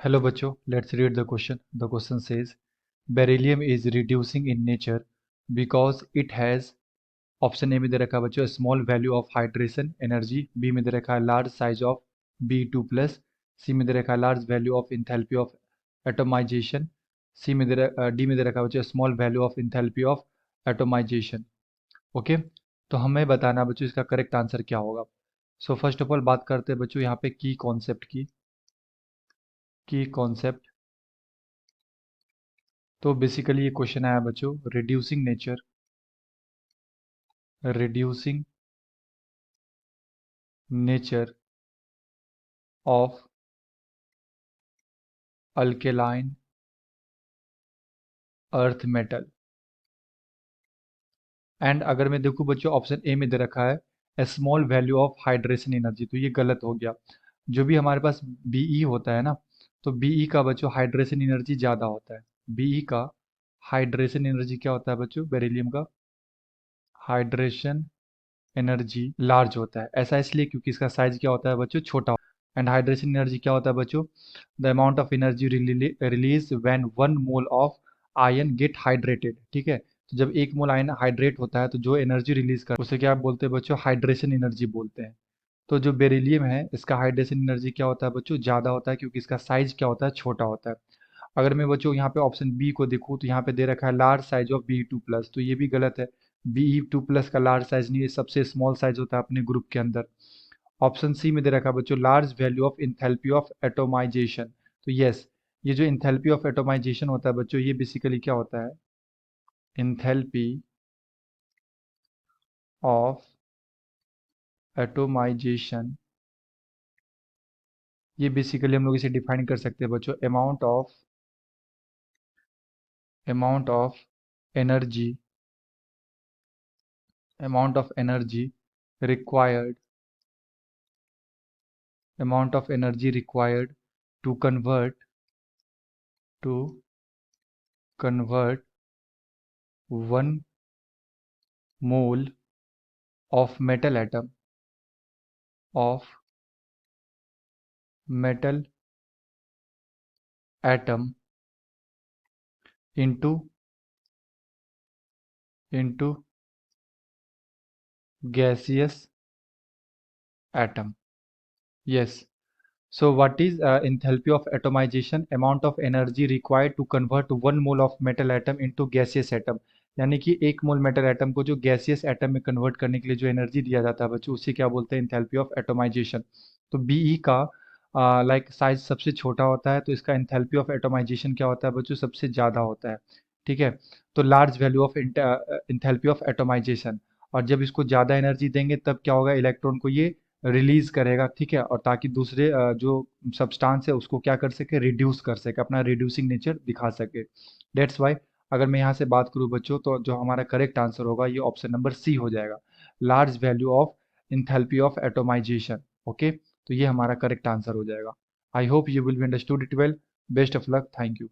Hello बच्चों, let's read the question. The question says beryllium is reducing in nature because it has option A में दे रखा है बच्चों small value of hydration energy, B में दे रखा है लार्ज साइज ऑफ B2+, सी में दे रखा है large value of enthalpy of atomization, D में दे रखा है बच्चों small value of enthalpy of atomization. Okay, तो हमें बताना बच्चों इसका करेक्ट आंसर क्या होगा। सो फर्स्ट ऑफ ऑल बात करते हैं बच्चों यहाँ पे की कॉन्सेप्ट। तो बेसिकली ये क्वेश्चन आया बच्चों reducing nature of alkaline earth metal. And अगर मैं देखूं बच्चों ऑप्शन ए में दे रखा है small value of hydration energy, तो ये गलत हो गया। जो भी हमारे पास बीई होता है ना, तो बीई का बच्चों हाइड्रेशन एनर्जी ज़्यादा होता है। बीई का हाइड्रेशन एनर्जी क्या होता है बच्चों, बेरिलियम का हाइड्रेशन एनर्जी लार्ज होता है। ऐसा इसलिए क्योंकि इसका साइज क्या होता है बच्चों, छोटा। एंड हाइड्रेशन एनर्जी क्या होता है बच्चों, the amount of energy release when 1 mole of ion get hydrated. ठीक है, तो जब 1 मोल आयन हाइड्रेट होता है तो जो एनर्जी रिलीज कर उसे क्या बोलते हैं बच्चों, हाइड्रेशन एनर्जी बोलते हैं। तो जो बेरिलियम है इसका हाइड्रेशन एनर्जी क्या होता है बच्चों, ज़्यादा होता है क्योंकि इसका साइज क्या होता है, छोटा होता है। अगर मैं बच्चों यहाँ पे ऑप्शन बी को देखूँ तो यहाँ पे दे रखा है लार्ज साइज ऑफ B2+, तो ये भी गलत है। B2+ का लार्ज साइज नहीं है, सबसे स्मॉल साइज होता है अपने ग्रुप के अंदर। ऑप्शन सी में दे रखा है बच्चों large value of enthalpy of atomization. तो यस, ये जो इंथैल्पी ऑफ एटोमाइजेशन होता है बच्चों, ये बेसिकली क्या होता है, इंथैल्पी ऑफ एटोमाइजेशन। ये बेसिकली हम लोग इसे डिफाइन कर सकते हैं बच्चों, amount of energy amount of energy required to convert 1 mole of metal atom into gaseous atom. Yes. So what is enthalpy of atomization? Amount of energy required to convert 1 mole of metal atom into gaseous atom। यानी कि 1 मोल metal atom को जो gaseous atom में convert करने के लिए जो energy दिया जाता है बच्चों, उसे क्या बोलते हैं, इंथैल्पी ऑफ एटोमाइजेशन। तो बीई का लाइक साइज सबसे छोटा होता है, तो इसका इंथैल्पी ऑफ एटोमाइजेशन क्या होता है बच्चों, सबसे ज़्यादा होता है। ठीक है, तो large value of enthalpy of atomization. और जब इसको ज़्यादा एनर्जी देंगे तब क्या होगा, इलेक्ट्रॉन को ये रिलीज करेगा। ठीक है, और ताकि दूसरे जो सब्सटेंस है उसको क्या कर सके, रिड्यूस कर सके, अपना रिड्यूसिंग नेचर दिखा सके। डेट्स वाई अगर मैं यहाँ से बात करूँ बच्चों, तो जो हमारा करेक्ट आंसर होगा ये ऑप्शन नंबर सी हो जाएगा, large value of enthalpy of atomization. Okay, तो ये हमारा करेक्ट आंसर हो जाएगा। I hope you will be understood it well. Best of luck, thank you.